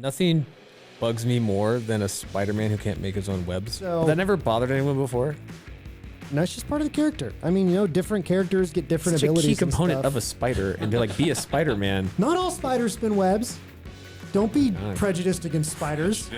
Nothing bugs me more than a Spider-Man who can't make his own webs. So- that never bothered anyone before. And that's just part of the character. I mean, different characters get different Such a abilities. key component and of stuff. a spider, and be a Spider-Man. Not all spiders spin webs. Don't be prejudiced against spiders.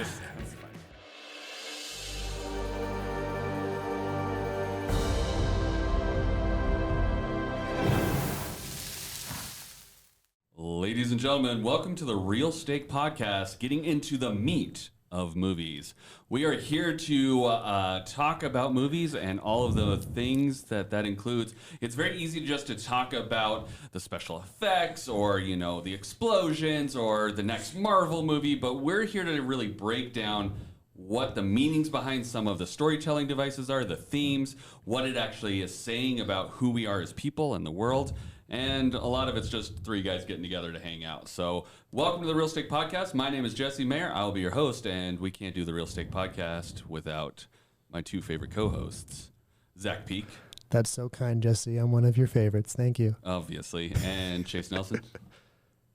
Ladies and gentlemen, welcome to the Real Steak Podcast, getting into the meat of movies. We are here to talk about movies and all of the things that includes. It's very easy just to talk about the special effects or, the explosions or the next Marvel movie, but we're here to really break down what the meanings behind some of the storytelling devices are, the themes, what it actually is saying about who we are as people and the world. And a lot of it's just three guys getting together to hang out. So welcome to the Real Steak Podcast. My name is Jesse Mayer. I'll be your host, and we can't do the Real Steak Podcast without my two favorite co-hosts, Zach Peak. That's so kind, Jesse. I'm one of your favorites. Thank you. Obviously. And Chase Nelson.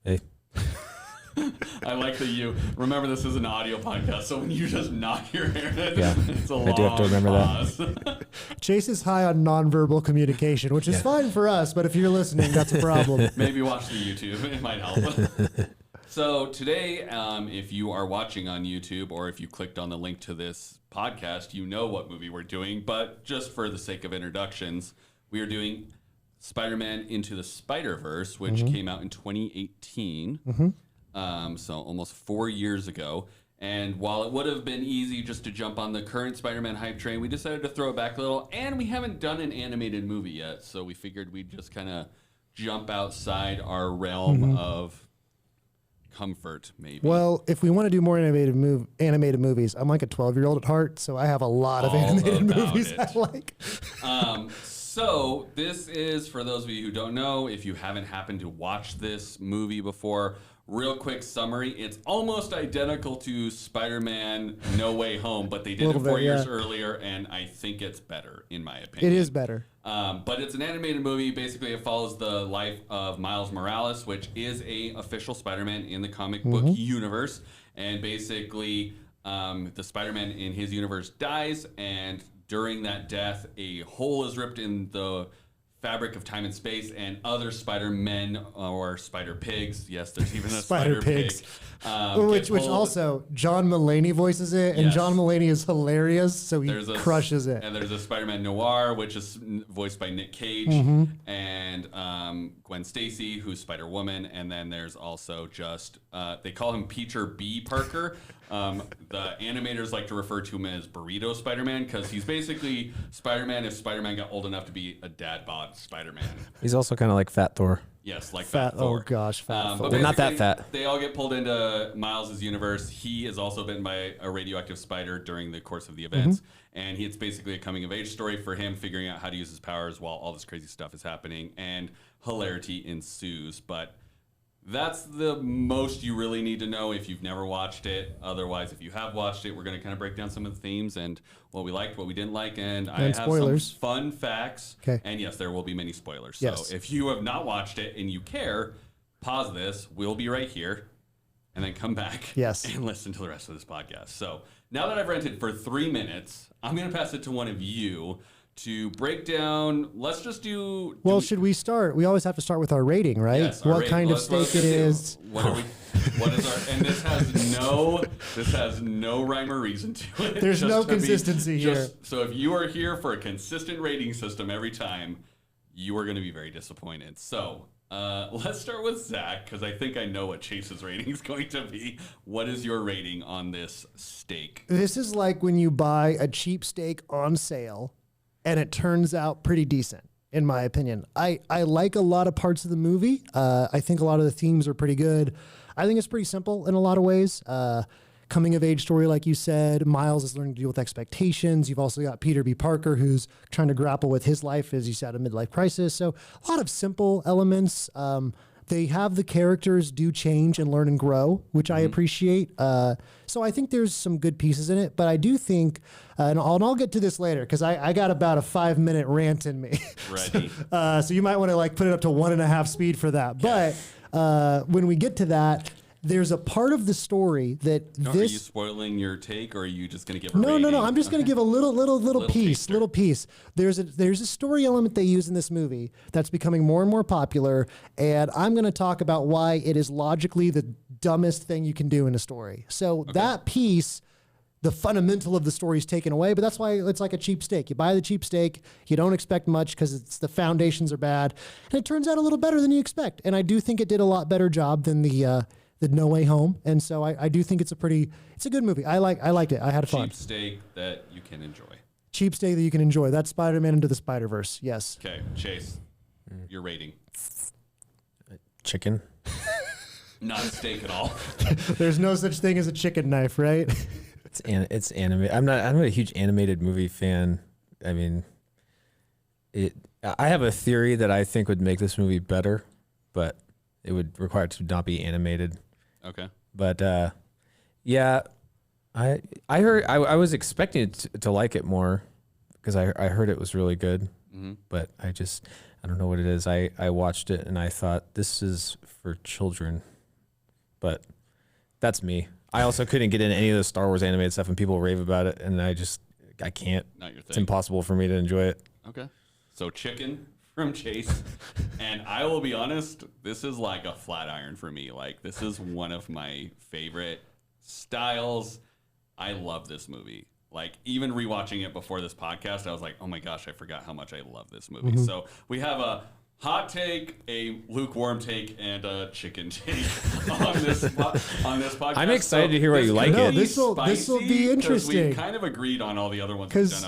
Hey. I like that you remember this is an audio podcast, so when you just knock your hair, it's a long I do have to remember pause. that. Chase is high on nonverbal communication, which is fine for us, but if you're listening, that's a problem. Maybe watch the YouTube. It might help. So today, if you are watching on YouTube or if you clicked on the link to this podcast, you know what movie we're doing. But just for the sake of introductions, we are doing Spider-Man Into the Spider-Verse, which came out in 2018. So almost 4 years ago. And while it would have been easy just to jump on the current Spider-Man hype train, we decided to throw it back a little. And we haven't done an animated movie yet, so we figured we'd just kind of jump outside our realm of comfort, maybe. Well, if we want to do more animated movies, I'm like a 12-year-old at heart, so I have a lot of All animated about movies it. I like. So this is, for those of you who don't know, if you haven't happened to watch this movie before, real quick summary. It's almost identical to Spider-Man No Way Home, but they did it 4 years earlier, and I think it's better, in my opinion. It is better. But it's an animated movie. Basically, it follows the life of Miles Morales, which is a official Spider-Man in the comic book universe. And basically, the Spider-Man in his universe dies, and during that death, a hole is ripped in the fabric of time and space, and other Spider-Men or Spider-Pigs, yes, there's even a Spider-Pigs. Spider-Pig, Which also, John Mulaney voices it, and Yes. John Mulaney is hilarious, so he crushes it. And there's a Spider-Man Noir, which is voiced by Nick Cage, and Gwen Stacy, who's Spider-Woman, and then there's also just, they call him Peter B. Parker. The animators like to refer to him as Burrito Spider-Man, because he's basically Spider-Man if Spider-Man got old enough to be a dad bod Spider-Man. He's also kind of like Fat Thor. Yes, like Fat Oh Thor. gosh, Fat Thor. But They're not that basically, fat. They all get pulled into Miles' universe. He is also bitten by a radioactive spider during the course of the events. And it's basically a coming-of-age story for him figuring out how to use his powers while all this crazy stuff is happening. And hilarity ensues. But that's the most you really need to know if you've never watched it. Otherwise, if you have watched it, we're going to kind of break down some of the themes and what we liked, what we didn't like, and I have spoilers. some fun facts. Okay. And yes, there will be many spoilers. Yes. So if you have not watched it and you care, pause this. We'll be right here, and then come back and listen to the rest of this podcast. So now that I've ranted for 3 minutes, I'm going to pass it to one of you to break down. Let's just do. Well, should we start? We always have to start with our rating, right? Yes, our what rating. kind of Let's- let's steak it get to- is. What are we? What is our? And this has no rhyme or reason to it. There's Just no to be- consistency here. So if you are here for a consistent rating system every time, you are going to be very disappointed. So let's start with Zach, because I think I know what Chase's rating is going to be. What is your rating on this steak? This is like when you buy a cheap steak on sale and it turns out pretty decent, in my opinion. I like a lot of parts of the movie. I think a lot of the themes are pretty good. I think it's pretty simple in a lot of ways. Coming of age story, like you said. Miles is learning to deal with expectations. You've also got Peter B. Parker, who's trying to grapple with his life as he's at a midlife crisis. So a lot of simple elements. They have the characters do change and learn and grow, which I appreciate. So I think there's some good pieces in it, but I do think, and I'll get to this later because I got about a 5-minute rant in me. Ready. So you might want to like put it up to 1.5 speed for that. But when we get to that, there's a part of the story that No, are you this. spoiling your take, or are you just going to give a No, rating? I'm just going to give a little piece, taster. little piece. There's a story element they use in this movie that's becoming more and more popular, and I'm going to talk about why it is logically the dumbest thing you can do in a story. So that piece, the fundamental of the story is taken away, but that's why it's like a cheap steak. You buy the cheap steak, you don't expect much because it's the foundations are bad, and it turns out a little better than you expect. And I do think it did a lot better job than the No Way Home, and so I do think it's a good movie. I liked it. I had fun. Cheap steak that you can enjoy. Cheap steak that you can enjoy. That's Spider-Man Into the Spider-Verse. Yes. Okay, Chase, your rating. Chicken. Not a steak at all. There's no such thing as a chicken knife, right? It's anime. I'm not a huge animated movie fan. I mean, I have a theory that I think would make this movie better, but it would require it to not be animated. Okay. But yeah, I heard I was expecting it to like it more because I heard it was really good. Mm-hmm. But I don't know what it is. I watched it and I thought this is for children, but that's me. I also couldn't get into any of the Star Wars animated stuff, and people rave about it, and I can't. Not your thing. It's impossible for me to enjoy it. Okay. So chicken from Chase. And I will be honest, this is like a flat iron for me. Like, this is one of my favorite styles. I love this movie. Like, even rewatching it before this podcast, I was like, oh my gosh, I forgot how much I love this movie. Mm-hmm. So we have a hot take, a lukewarm take, and a chicken take on this podcast. I'm excited to hear what you like it. This will be We interesting. kind of agreed on all the other ones. Because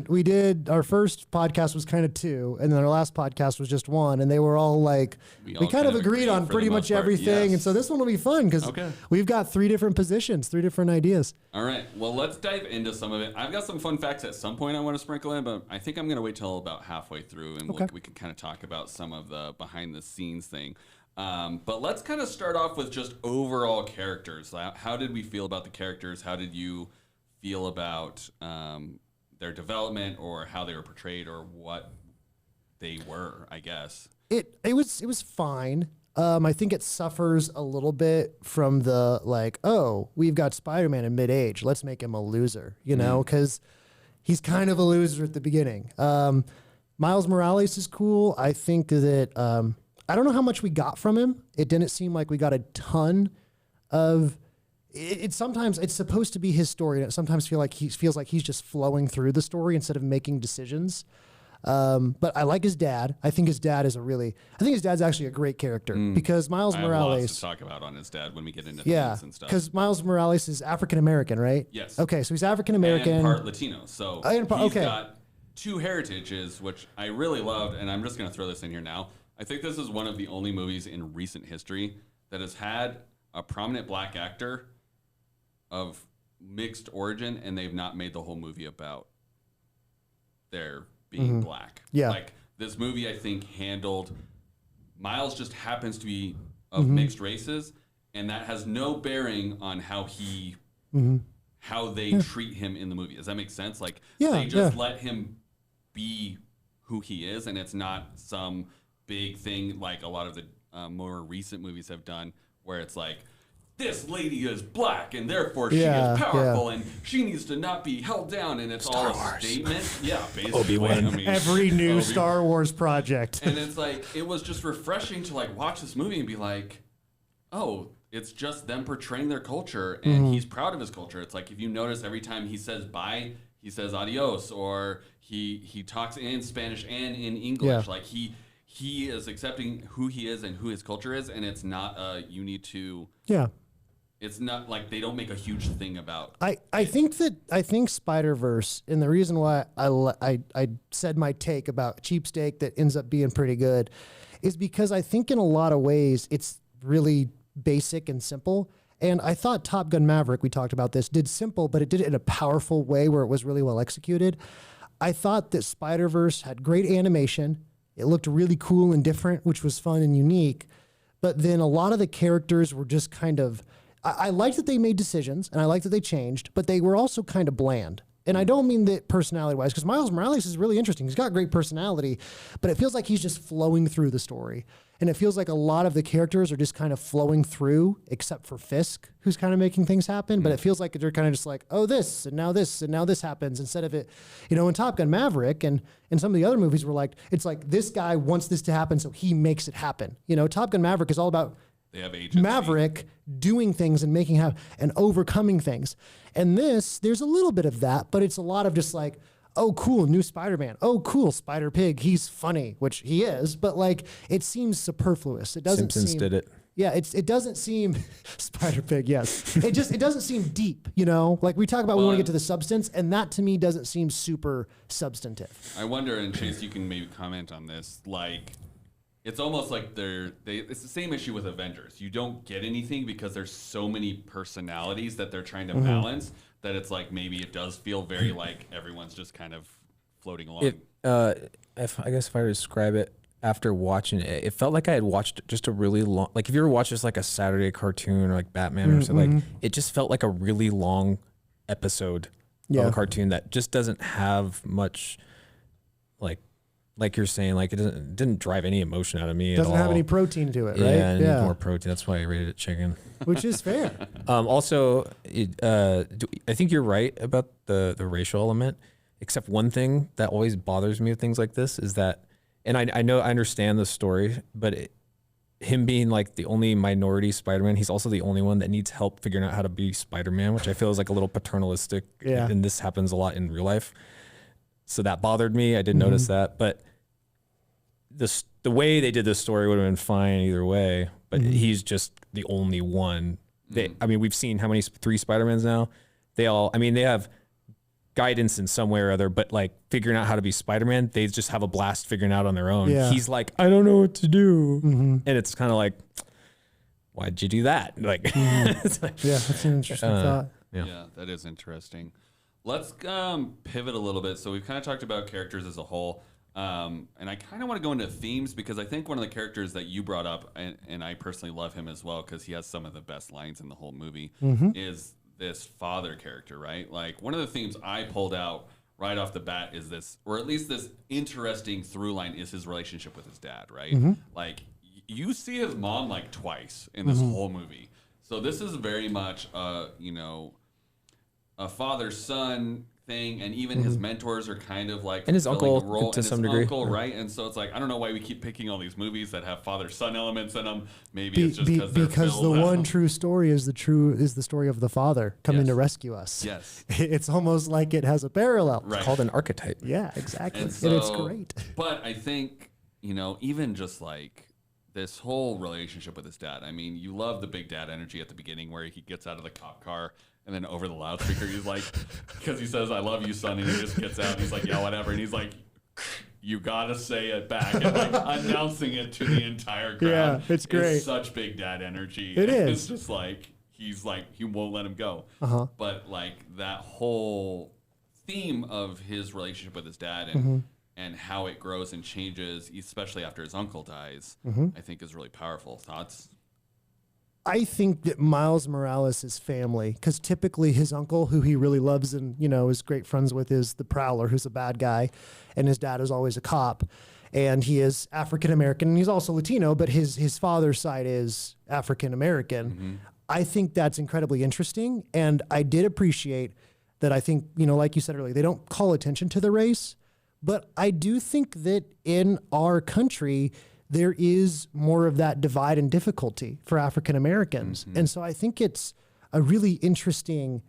we did our first podcast was kind of 2, and then our last podcast was just 1, and they were all like we all kind of agreed on for pretty the much most part, everything, yes. and so this one will be fun because we've got 3 different positions, 3 different ideas. All right. Well, let's dive into some of it. I've got some fun facts at some point I want to sprinkle in, but I think I'm going to wait till about halfway through, and we can kind of talk about some of the behind the scenes thing. But let's kind of start off with just overall characters. How did we feel about the characters? How did you feel about their development, or how they were portrayed, or what they were, I guess? It was fine. I think it suffers a little bit from the like, oh, we've got Spider-Man in mid-age. Let's make him a loser, because he's kind of a loser at the beginning. Miles Morales is cool. I think that I don't know how much we got from him. It didn't seem like we got a ton of. It sometimes it's supposed to be his story, and it sometimes feels like he's just flowing through the story instead of making decisions. But I like his dad. I think his dad's actually a great character because Miles I have Morales. lots to talk about on his dad when we get into Yeah, things and stuff. because Miles Morales is African American, right? Yes. Okay, so he's African American. And part Latino. So And he's got 2 heritages, which I really loved, and I'm just going to throw this in here now. I think this is one of the only movies in recent history that has had a prominent black actor of mixed origin, and they've not made the whole movie about their being black. Yeah. Like, this movie, I think, handled Miles just happens to be of mixed races, and that has no bearing on how he how they treat him in the movie. Does that make sense? Like, they just let him be who he is, and it's not some big thing like a lot of the more recent movies have done, where it's like, this lady is black and therefore she is powerful and she needs to not be held down, and it's all a statement. Yeah, basically. Obi-Wan. I mean, Every new Star Wars project. And it's like, it was just refreshing to like watch this movie and be like, oh, it's just them portraying their culture, and he's proud of his culture. It's like, if you notice, every time he says bye, he says adios, or he talks in Spanish and in English. Like, he is accepting who he is and who his culture is, and it's not you need to. Yeah. It's not like they don't make a huge thing about. I think Spider-Verse, and the reason why I said my take about cheap steak that ends up being pretty good, is because I think in a lot of ways it's really basic and simple. And I thought Top Gun Maverick, we talked about this, did simple, but it did it in a powerful way where it was really well executed. I thought that Spider-Verse had great animation. It looked really cool and different, which was fun and unique. But then a lot of the characters were just kind of, I liked that they made decisions and I liked that they changed, but they were also kind of bland. And I don't mean that personality-wise, because Miles Morales is really interesting. He's got great personality, but it feels like he's just flowing through the story. And it feels like a lot of the characters are just kind of flowing through, except for Fisk, who's kind of making things happen. But it feels like they're kind of just like, oh, this, and now this, and now this happens, instead of it, you know, in Top Gun Maverick and some of the other movies were like, it's like this guy wants this to happen, so he makes it happen. You know, Top Gun Maverick is all about they have agency. Maverick doing things and making happen and overcoming things. And this, there's a little bit of that, but it's a lot of just like, oh, cool, new Spider-Man. Oh, cool, Spider-Pig. He's funny, which he is, but like it seems superfluous. It doesn't Simpsons seem. did it. Yeah, it doesn't seem Spider-Pig. Yes, it doesn't seem deep. You know, like we talk about, we want to get to the substance, and that to me doesn't seem super substantive. I wonder, and Chase, you can maybe comment on this. Like, it's almost like it's the same issue with Avengers. You don't get anything because there's so many personalities that they're trying to balance that it's like maybe it does feel very like everyone's just kind of floating along. I guess if I describe it after watching it, it felt like I had watched just a really long, like if you ever watch just like a Saturday cartoon or like Batman or something, like it just felt like a really long episode of a cartoon that just doesn't have much like you're saying, like it didn't drive any emotion out of me. Doesn't at all. have any protein to it, right? Yeah, I need more protein. That's why I rated it chicken. Which is fair. Also, I think you're right about the racial element, except one thing that always bothers me with things like this is that, and I understand the story, but him being like the only minority Spider-Man, he's also the only one that needs help figuring out how to be Spider-Man, which I feel is like a little paternalistic. Yeah. And this happens a lot in real life. So that bothered me. I did notice that, but the way they did this story would have been fine either way, but he's just the only one. I mean, we've seen how many 3 Spider-Mans now. They have guidance in some way or other, but like figuring out how to be Spider-Man, they just have a blast figuring out on their own. Yeah. He's like, I don't know what to do. And it's kind of like, why'd you do that? Like, it's like, Yeah, that's an interesting thought. Yeah, that is interesting. Let's pivot a little bit. So we've kind of talked about characters as a whole. And I kind of want to go into themes because I think one of the characters that you brought up, and I personally love him as well because he has some of the best lines in the whole movie, is this father character, right? Like one of the themes I pulled out right off the bat is this, or at least this interesting through line is his relationship with his dad, right? Like you see his mom like twice in this whole movie. So this is very much, a father-son thing, and even his mentors are kind of like and his uncle a role, to and some his degree, uncle, right? And so it's like I don't know why we keep picking all these movies that have father-son elements in them. Maybe it's just because the one true story is the story of the father coming to rescue us. Yes, It's almost like it has a parallel. right. it's called an archetype. Yeah, exactly. And, And it's great. But I think even just like this whole relationship with his dad. I mean, you love the big dad energy at the beginning where he gets out of the cop car. And then over the loudspeaker, he's like, because he says, I love you, son. And he just gets out. And he's like, yeah, whatever. And he's like, you got to say it back. And like announcing it to the entire crowd. Yeah, it's great. It's such big dad energy. It is. It's just like, he won't let him go. But like that whole theme of his relationship with his dad and how it grows and changes, especially after his uncle dies, I think is really powerful. Thoughts? I think that Miles Morales' family, because typically his uncle, who he really loves and, is great friends with, is the Prowler, who's a bad guy, and his dad is always a cop. And he is African-American, and he's also Latino, but his father's side is African-American. I think that's incredibly interesting, and I did appreciate that. I think, like you said earlier, they don't call attention to the race, but I do think that in our country, there is more of that divide and difficulty for African Americans. And so I think it's a really interesting,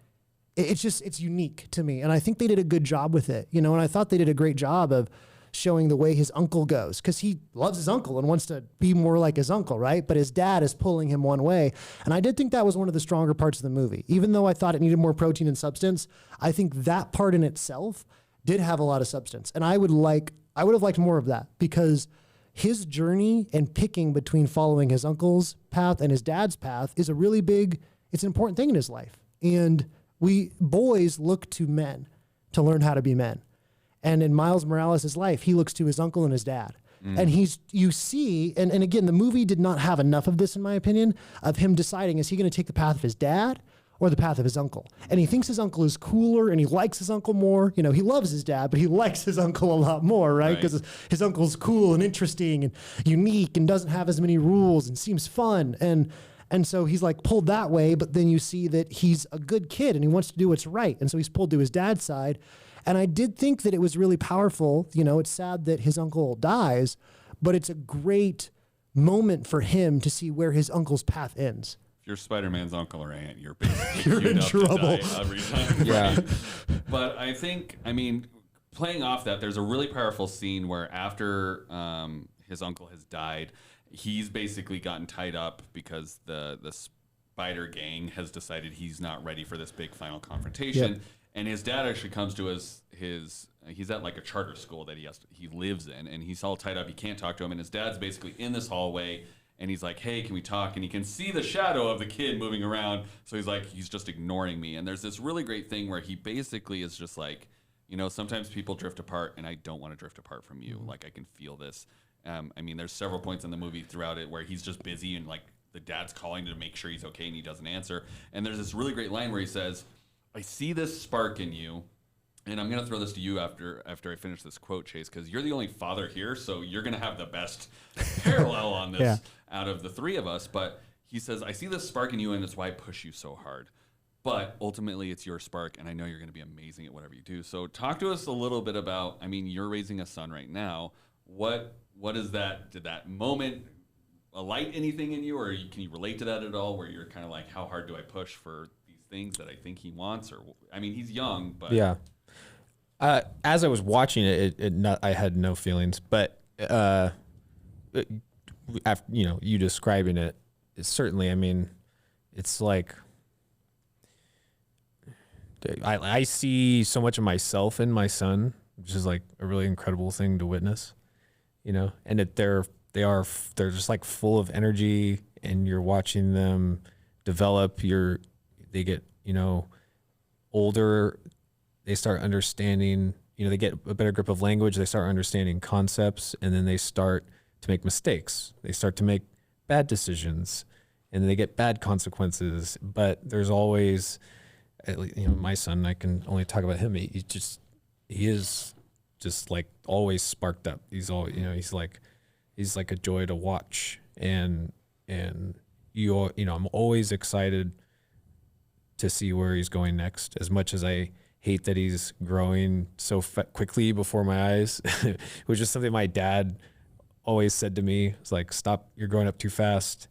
it's unique to me. And I think they did a good job with it, and I thought they did a great job of showing the way his uncle goes, because he loves his uncle and wants to be more like his uncle, right? But his dad is pulling him one way. And I did think that was one of the stronger parts of the movie. Even though I thought it needed more protein and substance, I think that part in itself did have a lot of substance. And I would have liked more of that, because his journey and picking between following his uncle's path and his dad's path is it's an important thing in his life. And boys look to men to learn how to be men. And in Miles Morales' life, he looks to his uncle and his dad. And you see, and again, the movie did not have enough of this, in my opinion, of him deciding, is he going to take the path of his dad, or the path of his uncle. And he thinks his uncle is cooler and he likes his uncle more. You know, he loves his dad, but he likes his uncle a lot more, right? Because his uncle's cool and interesting and unique and doesn't have as many rules and seems fun. And so he's like pulled that way, but then you see that he's a good kid and he wants to do what's right. And so he's pulled to his dad's side. And I did think that it was really powerful. You know, it's sad that his uncle dies, but it's a great moment for him to see where his uncle's path ends. If you're Spider-Man's uncle or aunt, you're basically You're in trouble. to die every time. Yeah. Right? But I think, I mean, playing off that, there's a really powerful scene where after his uncle has died, he's basically gotten tied up because the Spider Gang has decided he's not ready for this big final confrontation. Yep. And his dad actually comes to his he's at like a charter school that he lives in, and he's all tied up. He can't talk to him, and his dad's basically in this hallway, and he's like, "Hey, can we talk?" And he can see the shadow of the kid moving around, so he's like, he's just ignoring me. And there's this really great thing where he basically is just like, you know, sometimes people drift apart, and I don't want to drift apart from you. Like I can feel this. I mean, there's several points in the movie throughout it where he's just busy and like the dad's calling to make sure he's okay, and he doesn't answer. And there's this really great line where he says, "I see this spark in you," and I'm gonna throw this to you after I finish this quote, Chase, because you're the only father here, so you're gonna have the best parallel on this out of the three of us. But he says, "I see this spark in you, and it's why I push you so hard. But ultimately, it's your spark, and I know you're gonna be amazing at whatever you do." So talk to us a little bit about. I mean, you're raising a son right now. What is that? Did that moment alight anything in you, or can you relate to that at all? Where you're kind of like, how hard do I push for things that I think he wants? Or I mean, he's young, but yeah. As I was watching I had no feelings, but after you describing it, it's certainly. I mean, it's like I see so much of myself in my son, which is like a really incredible thing to witness. You know, and that they're just like full of energy, and you're watching them develop. They get, you know, older, they start understanding, you know, they get a better grip of language, they start understanding concepts, and then they start to make mistakes. They start to make bad decisions, and they get bad consequences. But there's always, you know, my son, I can only talk about him. He is just like always sparked up. He's always, you know, he's like a joy to watch. And you know, I'm always excited to see where he's going next, as much as I hate that he's growing so quickly before my eyes, which is something my dad always said to me. It's like, "Stop, you're growing up too fast."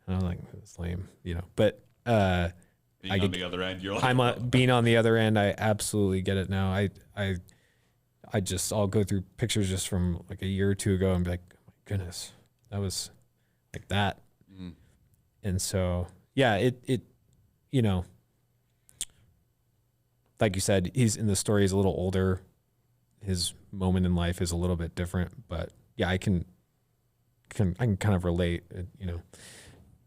And I'm like, "It's lame," you know, but, being on the other end, you're like, being on the other end, I absolutely get it now. I'll go through pictures just from like a year or two ago and be like, "Oh my goodness, that was like that." Mm. And so, yeah, it, you know, like you said, he's in the story, he's a little older. His moment in life is a little bit different, but yeah, I can kind of relate. You know,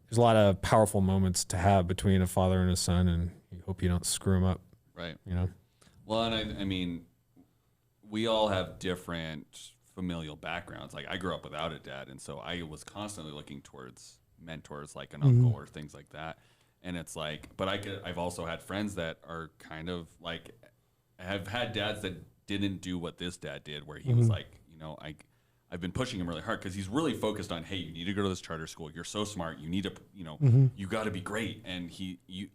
there's a lot of powerful moments to have between a father and a son, and you hope you don't screw them up. Right. You know? Well, and I mean, we all have different familial backgrounds. Like I grew up without a dad, and so I was constantly looking towards mentors like an uncle or things like that. And it's like, but I've also had friends that are kind of like, have had dads that didn't do what this dad did, where he was like, you know, I've been pushing him really hard because he's really focused on, hey, you need to go to this charter school. You're so smart. You need to, you know, you got to be great. And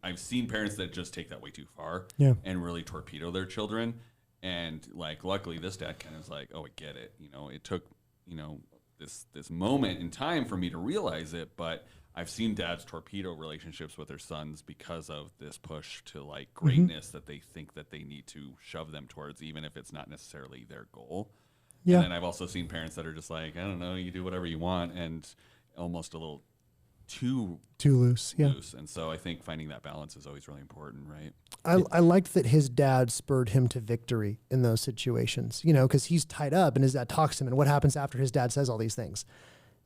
I've seen parents that just take that way too far and really torpedo their children. And like, luckily this dad kind of is like, oh, I get it. You know, it took, you know, this moment in time for me to realize it, but I've seen dads torpedo relationships with their sons because of this push to like greatness that they think that they need to shove them towards, even if it's not necessarily their goal. Yeah. And then I've also seen parents that are just like, I don't know, you do whatever you want, and almost a little too loose. Yeah. And so I think finding that balance is always really important, right? I liked that his dad spurred him to victory in those situations, you know, because he's tied up and his dad talks to him. And what happens after his dad says all these things?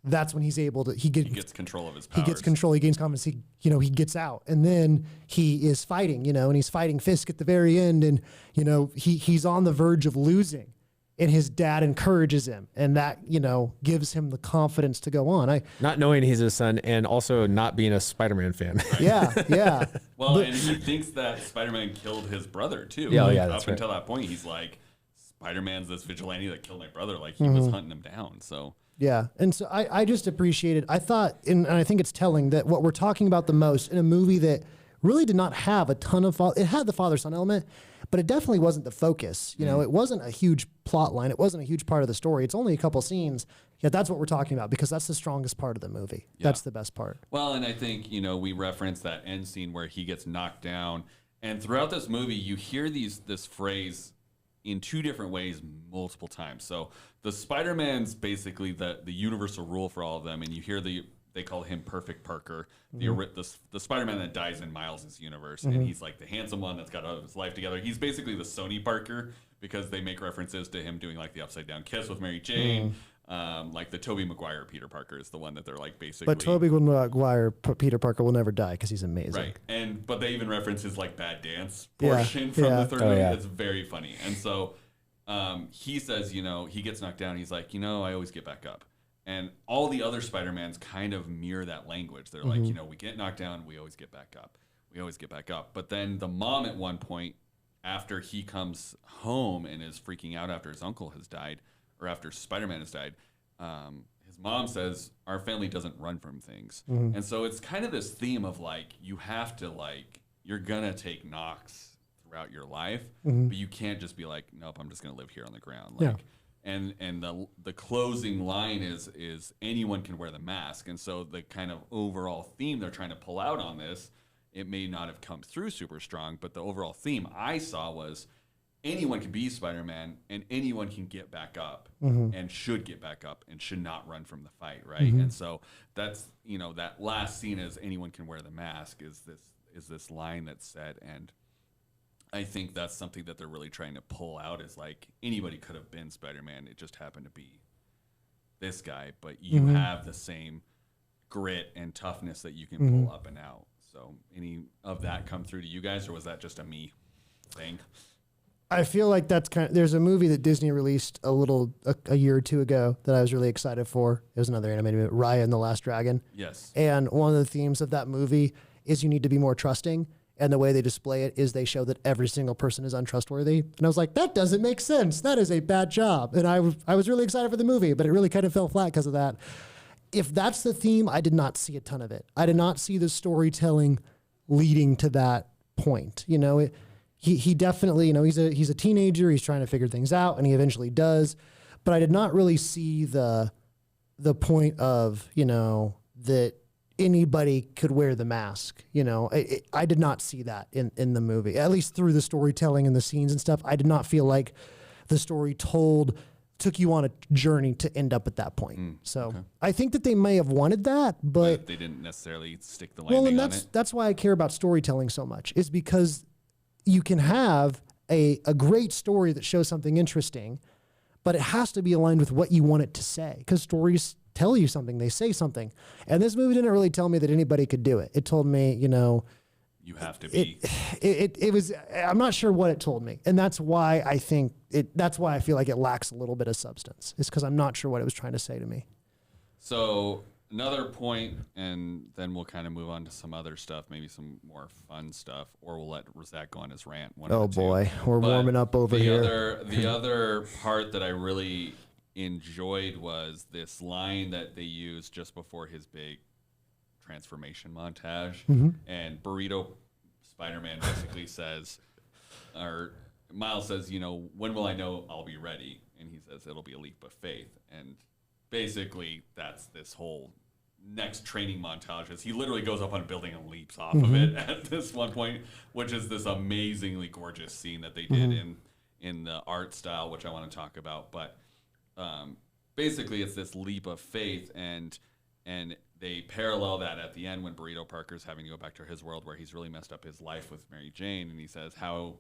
That's when he's able to, he gets control of his powers. He gets control, he gains confidence, he gets out. And then he is fighting, you know, and he's fighting Fisk at the very end. And, you know, he's on the verge of losing. and his dad encourages him, and that, you know, gives him the confidence to go on. Not knowing he's his son, and also not being a Spider-Man fan. Yeah. Well, and he thinks that Spider-Man killed his brother too. Yeah, Like, yeah, up that's right. until that point, he's like, Spider-Man's this vigilante that killed my brother. Like he was hunting him down. So Yeah. And so I just appreciated, I thought, and I think it's telling that what we're talking about the most in a movie that really did not have a ton of, it had the father-son element, but it definitely wasn't the focus. You know, it wasn't a huge plot line. It wasn't a huge part of the story. It's only a couple scenes. Yet that's what we're talking about because that's the strongest part of the movie. That's the best part. Well, and I think, you know, we referenced that end scene where he gets knocked down. And throughout this movie, you hear this phrase in two different ways multiple times. So the Spider-Man's basically the universal rule for all of them. And you hear they call him Perfect Parker, the Spider-Man that dies in Miles' universe. And he's like the handsome one that's got all of his life together. He's basically the Sony Parker because they make references to him doing like the upside down kiss with Mary Jane. Like the Tobey Maguire Peter Parker is the one that they're like basically. But Tobey Maguire, Peter Parker will never die because he's amazing. Right. But they even reference his like bad dance portion from the third movie. It's very funny. And so he says, you know, he gets knocked down. He's like, you know, I always get back up. And all the other Spider-Mans kind of mirror that language. They're like, you know, we get knocked down, we always get back up. We always get back up. But then the mom at one point, after he comes home and is freaking out after his uncle has died, or after Spider-Man has died, his mom says, our family doesn't run from things. And so it's kind of this theme of like, you have to like, you're going to take knocks throughout your life, but you can't just be like, nope, I'm just going to live here on the ground. Like, and the closing line is anyone can wear the mask. And so the kind of overall theme they're trying to pull out on this, it may not have come through super strong, but the overall theme I saw was anyone can be Spider-Man and anyone can get back up and should get back up and should not run from the fight, right? And so that's, you know, that last scene is anyone can wear the mask is this line that's said, and I think that's something that they're really trying to pull out is like anybody could have been Spider-Man. It just happened to be this guy, but you have the same grit and toughness that you can pull up and out. So any of that come through to you guys, or was that just a me thing? I feel like that's there's a movie that Disney released a year or two ago that I was really excited for. It was another animated movie, Raya and the Last Dragon. Yes. And one of the themes of that movie is you need to be more trusting. And the way they display it is they show that every single person is untrustworthy. And I was like, that doesn't make sense. That is a bad job. And I was really excited for the movie, but it really kind of fell flat because of that. If that's the theme, I did not see a ton of it. I did not see the storytelling leading to that point. You know, he definitely, you know, he's a teenager. He's trying to figure things out, and he eventually does. But I did not really see the point of, you know, that anybody could wear the mask. You know, I did not see that in the movie, at least through the storytelling and the scenes and stuff. I did not feel like the story took you on a journey to end up at that point. So I think that they may have wanted that, but they didn't necessarily stick the landing on it. That's why I care about storytelling so much, is because you can have a great story that shows something interesting, but it has to be aligned with what you want it to say, because stories tell you something, they say something. And this movie didn't really tell me that anybody could do it. It told me, you know, you have to be. It was, I'm not sure what it told me. And that's why I think that's why I feel like it lacks a little bit of substance. It's because I'm not sure what it was trying to say to me. So another point, and then we'll kind of move on to some other stuff, maybe some more fun stuff, or we'll let Zac go on his rant. Oh boy, we're warming up over here. The other part that I really enjoyed was this line that they used just before his big transformation montage, and Burrito Spider-Man basically says, or Miles says, you know, when will I know I'll be ready? And he says it'll be a leap of faith. And basically that's this whole next training montage, as he literally goes up on a building and leaps off of it at this one point, which is this amazingly gorgeous scene that they did in the art style, which I want to talk about. But basically it's this leap of faith, and they parallel that at the end when Burrito Parker's having to go back to his world where he's really messed up his life with Mary Jane, and he says, how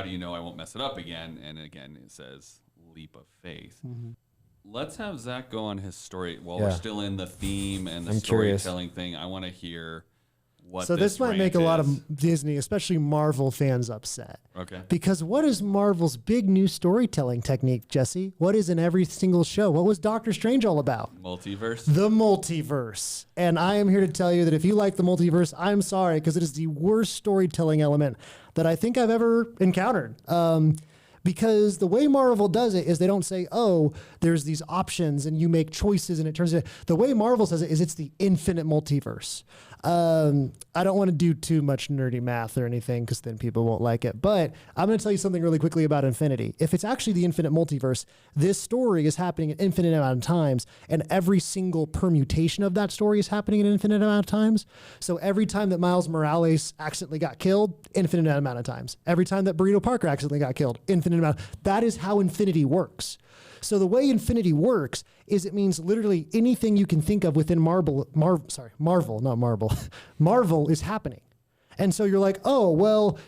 do you know I won't mess it up again? And again, it says leap of faith. Let's have Zac go on his story while we're still in the theme and the storytelling thing. I want to hear what. So this might make a rant lot is. of Disney, especially Marvel fans, upset. Okay. Because what is Marvel's big new storytelling technique, Jesse? What is in every single show? What was Doctor Strange all about? Multiverse. The multiverse. And I am here to tell you that if you like the multiverse, I'm sorry, because it is the worst storytelling element that I think I've ever encountered. Because the way Marvel does it is they don't say, oh, there's these options and you make choices and it turns out. The way Marvel says it is it's the infinite multiverse. I don't want to do too much nerdy math or anything because then people won't like it. But I'm going to tell you something really quickly about Infinity. If it's actually the infinite multiverse, this story is happening an infinite amount of times, and every single permutation of that story is happening an infinite amount of times. So every time that Miles Morales accidentally got killed, infinite amount of times. Every time that Burrito Parker accidentally got killed, infinite amount. That is how Infinity works. So the way Infinity works is it means literally anything you can think of within Marvel, not Marvel. Marvel is happening. And so you're like, oh, well,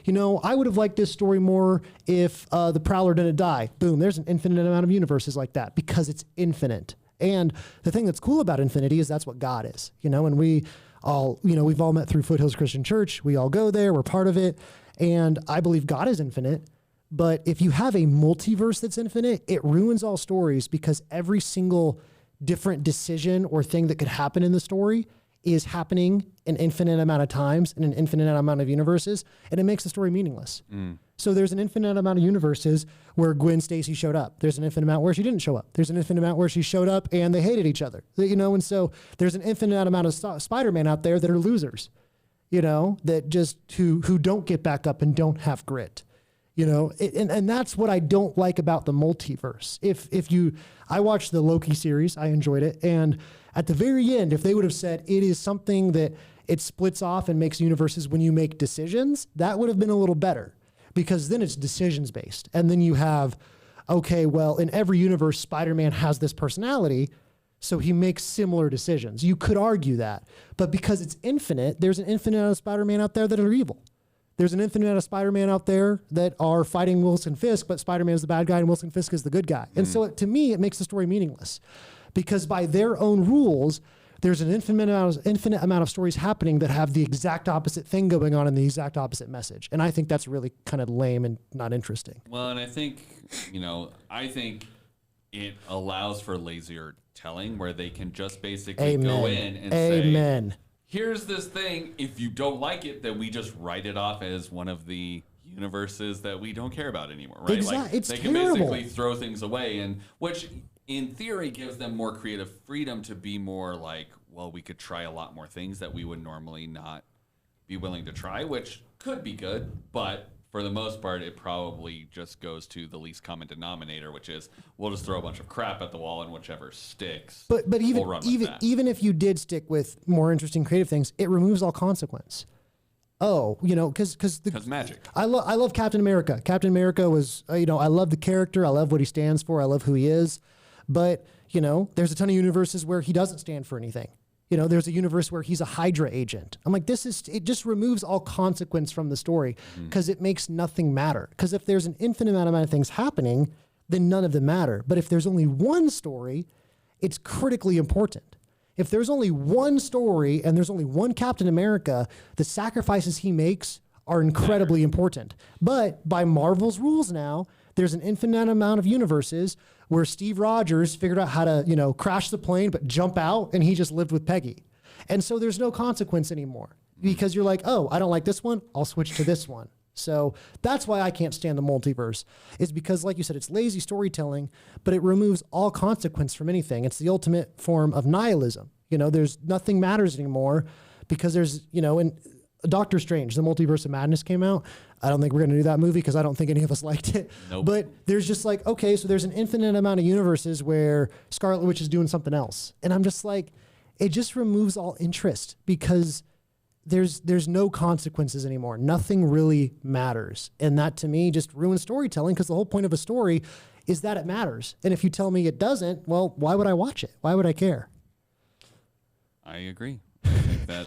I would have liked this story more if the Prowler didn't die. Boom, there's an infinite amount of universes like that because it's infinite. And the thing that's cool about Infinity is that's what God is, and we all, we've all met through Foothills Christian Church. We all go there, we're part of it. And I believe God is infinite. But if you have a multiverse that's infinite, it ruins all stories because every single different decision or thing that could happen in the story is happening an infinite amount of times in an infinite amount of universes, and it makes the story meaningless. So there's an infinite amount of universes where Gwen Stacy showed up. There's an infinite amount where she didn't show up. There's an infinite amount where she showed up and they hated each other. And so there's an infinite amount of Spider-Man out there that are losers, that just who don't get back up and don't have grit. And that's what I don't like about the multiverse. I watched the Loki series, I enjoyed it. And at the very end, if they would have said it is something that it splits off and makes universes when you make decisions, that would have been a little better because then it's decisions based. And then you have, okay, well, in every universe, Spider-Man has this personality, so he makes similar decisions. You could argue that, but because it's infinite, there's an infinite amount of Spider-Man out there that are evil. There's an infinite amount of Spider-Man out there that are fighting Wilson Fisk, but Spider-Man is the bad guy and Wilson Fisk is the good guy. And so to me, it makes the story meaningless because by their own rules, there's an infinite amount of stories happening that have the exact opposite thing going on and the exact opposite message. And I think that's really kind of lame and not interesting. Well, and I think, it allows for lazier telling where they can just basically go in and say, here's this thing. If you don't like it, then we just write it off as one of the universes that we don't care about anymore, right? Exactly. It's they terrible. can basically throw things away, and which in theory gives them more creative freedom to be more like, well, we could try a lot more things that we would normally not be willing to try, which could be good, but for the most part, it probably just goes to the least common denominator, which is we'll just throw a bunch of crap at the wall and whichever sticks. But even if you did stick with more interesting creative things, it removes all consequence. Oh, because magic. I love Captain America. Captain America was I love the character. I love what he stands for. I love who he is. But there's a ton of universes where he doesn't stand for anything. There's a universe where he's a Hydra agent. I'm like, it just removes all consequence from the story because it makes nothing matter. Because if there's an infinite amount of things happening, then none of them matter. But if there's only one story, it's critically important. If there's only one story and there's only one Captain America, the sacrifices he makes are incredibly important. But by Marvel's rules now, there's an infinite amount of universes where Steve Rogers figured out how to, crash the plane, but jump out, and he just lived with Peggy. And so there's no consequence anymore because you're like, oh, I don't like this one, I'll switch to this one. So that's why I can't stand the multiverse, is because, like you said, it's lazy storytelling, but it removes all consequence from anything. It's the ultimate form of nihilism. There's nothing matters anymore because there's, in Doctor Strange, the Multiverse of Madness came out. I don't think we're going to do that movie because I don't think any of us liked it. Nope. But there's just like, okay, so there's an infinite amount of universes where Scarlet Witch is doing something else. And I'm just like, it just removes all interest because there's no consequences anymore. Nothing really matters. And that to me just ruins storytelling because the whole point of a story is that it matters. And if you tell me it doesn't, well, why would I watch it? Why would I care? I agree. I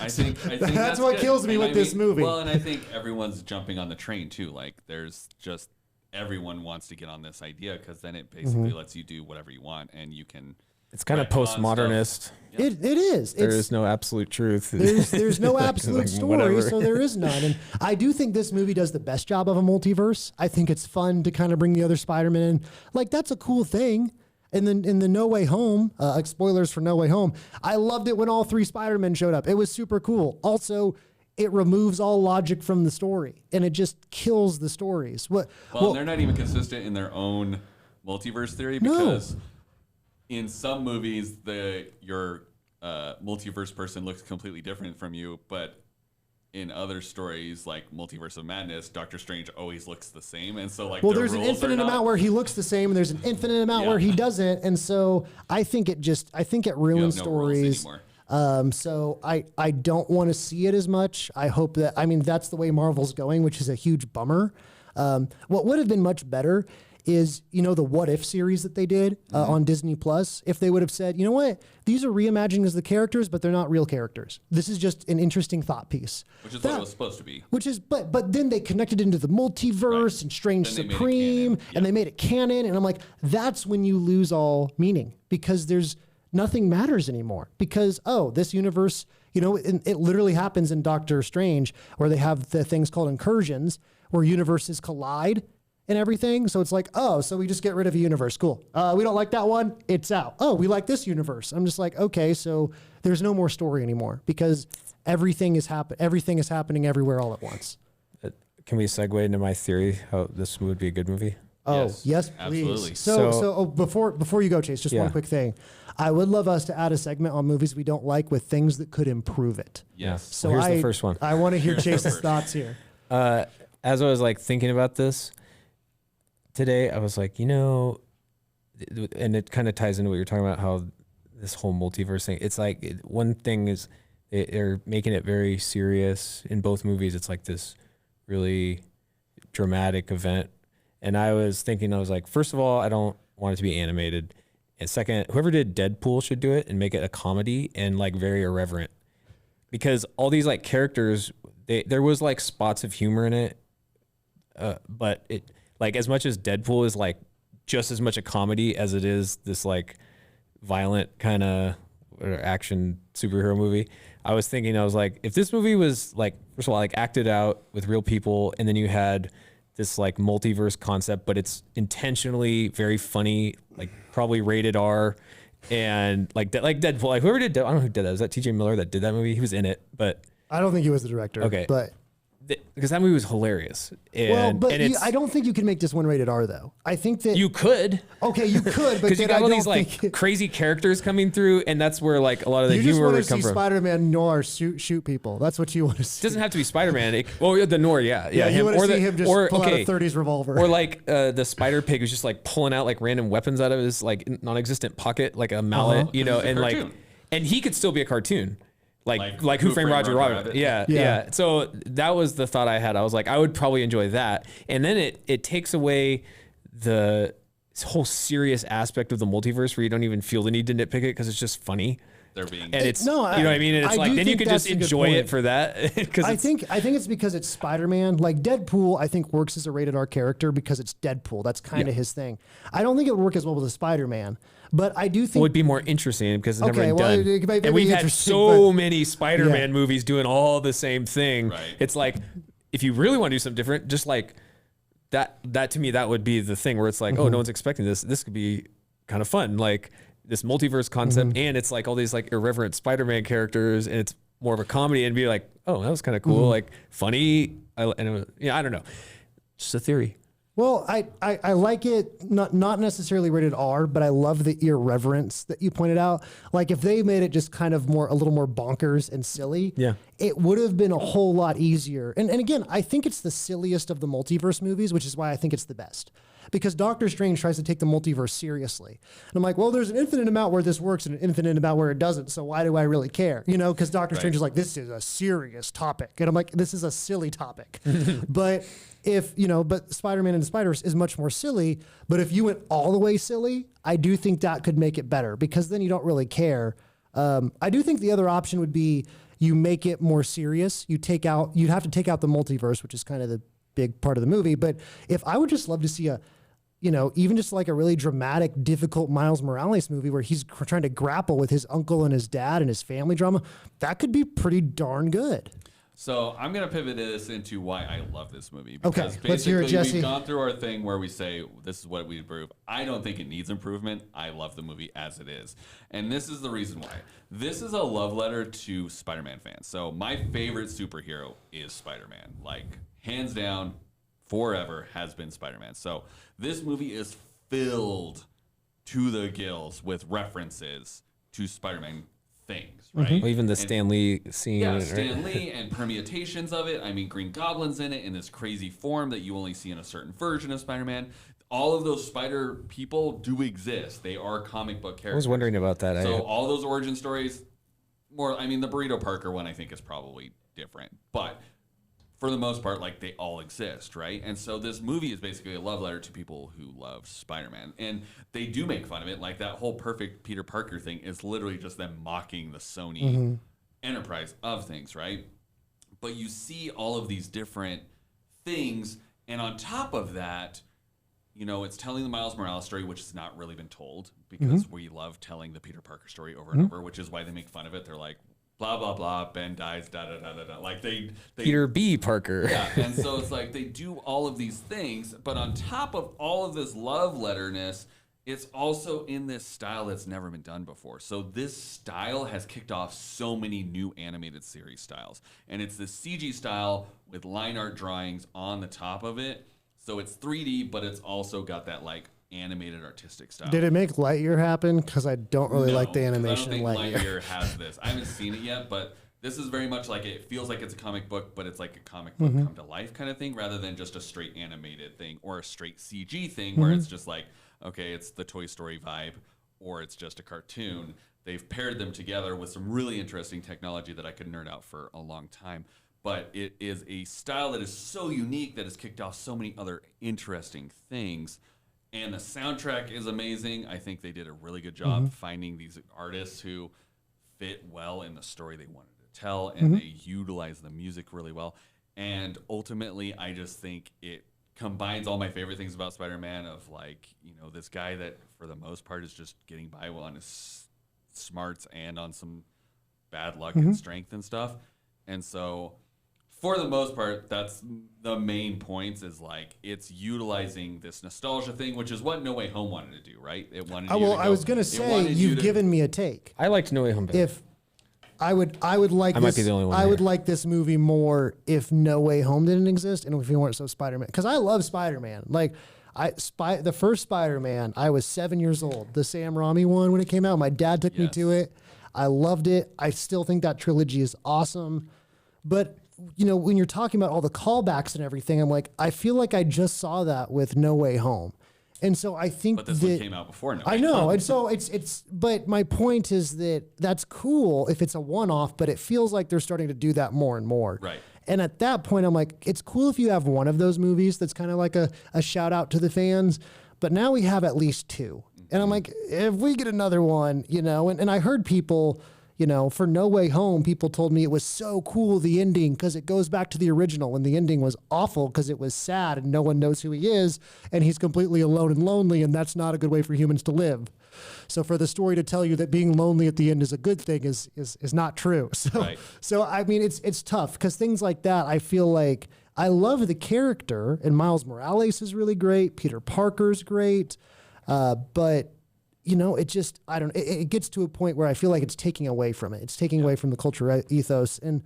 think that's what good. kills me with this movie. Well, and I think everyone's jumping on the train too. Like, there's just everyone wants to get on this idea because then it basically lets you do whatever you want, and you can It's kind of retcon postmodernist. It is. There is no absolute truth. There's no absolute story, whatever. so there is none. And I do think this movie does the best job of a multiverse. I think it's fun to kind of bring the other Spider-Man in. Like, that's a cool thing. And then in the No Way Home, spoilers for No Way Home, I loved it when all 3 Spider-Men showed up. It was super cool. Also, it removes all logic from the story, and it just kills the stories. Well, they're not even consistent in their own multiverse theory because in some movies, your multiverse person looks completely different from you, but in other stories like Multiverse of Madness, Doctor Strange always looks the same, and so like there's an infinite amount where he looks the same, and there's an infinite amount where he doesn't, and so I think it ruins stories. So I don't want to see it as much. I hope that that's the way Marvel's going, which is a huge bummer. What would have been much better is, the What If series that they did on Disney Plus. If they would have said, you know what, these are reimaginings of the characters, but they're not real characters. This is just an interesting thought piece. Which is what it was supposed to be. But then they connected into the multiverse and Strange Supreme, and they made it canon. And I'm like, that's when you lose all meaning, because nothing matters anymore. Because, this universe, it literally happens in Doctor Strange, where they have the things called incursions, where universes collide and everything. So it's like, so we just get rid of a universe. Cool. We don't like that one. It's out. Oh, we like this universe. I'm just like, okay, so there's no more story anymore, because everything is happening everywhere all at once. Can we segue into my theory how this would be a good movie? Oh, yes, please. Absolutely. So before you go, Chase, just one quick thing. I would love us to add a segment on movies we don't like with things that could improve it. Yes. So here's the first one. I want to hear Chase's thoughts here. As I was thinking about this today, I was like, and it kind of ties into what you're talking about, how this whole multiverse thing, it's like one thing is they're making it very serious in both movies. It's like this really dramatic event. And I was like, first of all, I don't want it to be animated. And second, whoever did Deadpool should do it and make it a comedy and very irreverent, because all these characters, there was spots of humor in it. But it, as much as Deadpool is just as much a comedy as it is this violent kind of action superhero movie, I was like, if this movie was first of all, acted out with real people, and then you had this multiverse concept, but it's intentionally very funny, probably rated R, and Deadpool, whoever did, I don't know who did that. Was that TJ Miller that did that movie? He was in it, but I don't think he was the director. Okay. But because that movie was hilarious. And, I don't think you can make this one rated R, though. I think that you could. Okay, you could, but because you got all these crazy characters coming through, and that's where a lot of the humor would come from. You just want to see Spider-Man Noir shoot people. That's what you want to see. It doesn't have to be Spider-Man. The Noir, yeah, you want to see him just pull out a 30s revolver, or the Spider Pig who's just pulling out random weapons out of his non-existent pocket, like a mallet, and he could still be a cartoon. Like Who Framed Roger Rabbit. Yeah. So that was the thought I had. I was like, I would probably enjoy that. And then it takes away the whole serious aspect of the multiverse, where you don't even feel the need to nitpick it because it's just funny. They're being, and it's, you know what I mean? And it's then you can just enjoy it for that. I think it's because it's Spider-Man. Deadpool, I think works as a rated R character because it's Deadpool. That's kind of his thing. I don't think it would work as well with a Spider-Man. But I do think it would be more interesting because it's never been done. And we've had so many Spider-Man movies doing all the same thing. Right. It's if you really want to do something different, just that to me, that would be the thing where it's oh, no one's expecting this. This could be kind of fun. This multiverse concept, and it's all these irreverent Spider-Man characters, and it's more of a comedy, and be oh, that was kind of cool, funny. I don't know. Just a theory. Well, I like it, not necessarily rated R, but I love the irreverence that you pointed out. If they made it just kind of a little more bonkers and silly, it would have been a whole lot easier. And again, I think it's the silliest of the multiverse movies, which is why I think it's the best. Because Doctor Strange tries to take the multiverse seriously. And I'm like, well, there's an infinite amount where this works and an infinite amount where it doesn't, so why do I really care? Because Doctor Strange is this is a serious topic. And I'm like, this is a silly topic. But but Spider-Man and the Spider-Verse is much more silly. But if you went all the way silly, I do think that could make it better, because then you don't really care. I do think the other option would be you make it more serious. You'd have to take out the multiverse, which is kind of the big part of the movie. But if I would just love to see a even just like a really dramatic, difficult Miles Morales movie where he's trying to grapple with his uncle and his dad and his family drama, that could be pretty darn good. So I'm going to pivot this into why I love this movie. Okay, Because let's hear it, basically Jesse. we've gone through our thing where we say, this is what we improve. I don't think it needs improvement. I love the movie as it is. And this is the reason why. This is a love letter to Spider-Man fans. So my favorite superhero is Spider-Man. Like, hands down, forever has been Spider-Man. So this movie is filled to the gills with references to Spider-Man things, right? Well, even the Stan Lee scene. Yeah, right? Stan Lee and permutations of it. I mean, Green Goblin's in it in this crazy form that you only see in a certain version of Spider-Man. All of those spider people do exist. They are comic book characters. I was wondering about that. So all those origin stories, the Burrito Parker one I think is probably different. But for the most part, like, they all exist, right? And so this movie is basically a love letter to people who love Spider-Man. And they do make fun of it. Like, that whole perfect Peter Parker thing is literally just them mocking the Sony enterprise of things, right? But you see all of these different things. And on top of that, it's telling the Miles Morales story, which has not really been told because we love telling the Peter Parker story over and over, which is why they make fun of it. They're like, blah, blah, blah, Ben dies, da-da-da-da-da. Like, they Peter B. Parker. Yeah, and so it's like they do all of these things, but on top of all of this love letterness, it's also in this style that's never been done before. So this style has kicked off so many new animated series styles. And it's this CG style with line art drawings on the top of it. So it's 3D, but it's also got that, like, animated artistic style. Did it make Lightyear happen? Because I don't really like the animation in I don't think Lightyear. Lightyear has this. I haven't seen it yet, but this is very much like it feels like it's a comic book, but it's like a comic book come to life kind of thing, rather than just a straight animated thing or a straight CG thing where it's just like, okay, it's the Toy Story vibe or it's just a cartoon. They've paired them together with some really interesting technology that I could nerd out for a long time. But it is a style that is so unique that has kicked off so many other interesting things. And the soundtrack is amazing. I think they did a really good job finding these artists who fit well in the story they wanted to tell, and they utilize the music really well. And ultimately, I just think it combines all my favorite things about Spider-Man of, like, this guy that for the most part is just getting by on his smarts and on some bad luck and strength and stuff. And so for the most part, that's the main points, is like it's utilizing this nostalgia thing, which is what No Way Home wanted to do, right? It wanted. I was going to say, you've given me a take. I liked No Way Home better. If I would like I this, might be the only one I here. would like this movie more if No Way Home didn't exist and if we weren't so Spider-Man. Because I love Spider-Man. Like, the first Spider-Man, I was 7 years old. The Sam Raimi one, when it came out, my dad took me to it. I loved it. I still think that trilogy is awesome. But when you're talking about all the callbacks and everything, I'm like, I feel like I just saw that with No Way Home. And so I think But this one came out before No Way I know. Home. And so but my point is that that's cool if it's a one-off, but it feels like they're starting to do that more and more. Right. And at that point, I'm like, it's cool if you have one of those movies that's kind of like a shout out to the fans, but now we have at least two. And I'm like, if we get another one, and I heard people, for No Way Home, people told me it was so cool, the ending, because it goes back to the original, and the ending was awful because it was sad and no one knows who he is, and he's completely alone and lonely, and that's not a good way for humans to live. So for the story to tell you that being lonely at the end is a good thing is not true. So, Right. so I mean, it's tough because things like that, I feel like I love the character, and Miles Morales is really great. Peter Parker's great. But it just, it gets to a point where I feel like it's taking away from it. It's taking away from the culture ethos. And,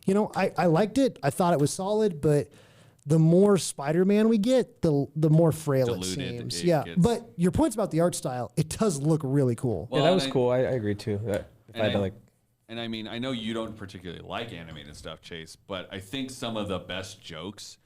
I liked it. I thought it was solid, but the more Spider-Man we get, the more frail Diluted it seems. it Yeah. gets. But your points about the art style, it does look really cool. Well, yeah, that and was cool. I agree too. That if I had to like. And I mean, I know you don't particularly like animated stuff, Chase, but I think some of the best jokes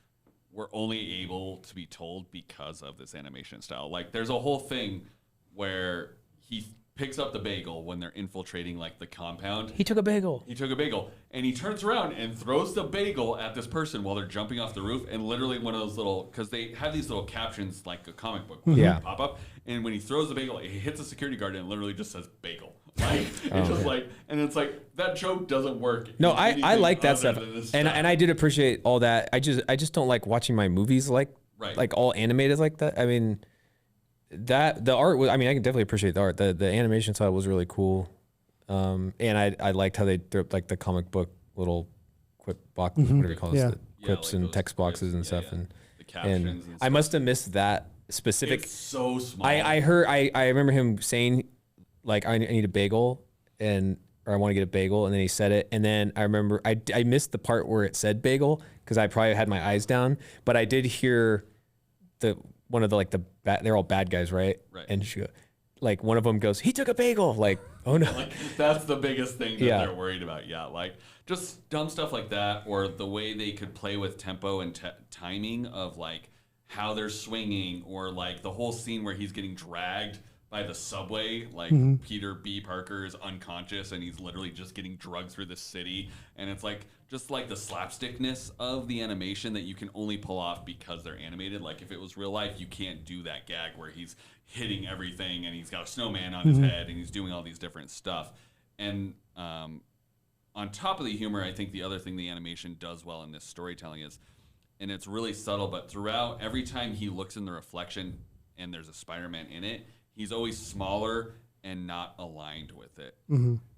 were only able to be told because of this animation style. Like, there's a whole thing where he picks up the bagel when they're infiltrating, like, the compound. He took a bagel. He took a bagel, and he turns around and throws the bagel at this person while they're jumping off the roof. And literally one of those little, because they have these little captions like a comic book Yeah. pop up. And when he throws the bagel, it hits a security guard and it literally just says bagel. Like, it's just like, and it's like, that joke doesn't work. No, in I anything like that other stuff, than this and style. I did appreciate all that. I just don't like watching my movies like Right. all animated like that. I mean, that the art was, I mean, I can definitely appreciate the art. The animation style was really cool. And I liked how they threw like the comic book little quip box, whatever you call it, the quips like and those text boxes and stuff. yeah. And The captions and I stuff. must have missed that specific. It's so small. I remember him saying like, I need a bagel or I want to get a bagel. And then he said it. And then I remember I missed the part where it said bagel because I probably had my eyes down, but I did hear one of the they're all bad guys, right? Right. And like one of them goes, he took a bagel. Like, oh no. Like, that's the biggest thing that Yeah. they're worried about. Yeah, like just dumb stuff like that, or the way they could play with tempo and timing of like how they're swinging, or like the whole scene where he's getting dragged by the subway, like Peter B. Parker is unconscious and he's literally just getting drugged through the city, and it's like just like the slapstickness of the animation that you can only pull off because they're animated. Like if it was real life, you can't do that gag where he's hitting everything and he's got a snowman on his head and he's doing all these different stuff. And on top of the humor, I think the other thing the animation does well in this storytelling is, and it's really subtle, but throughout, every time he looks in the reflection and there's a Spider-Man in it, he's always smaller and not aligned with it.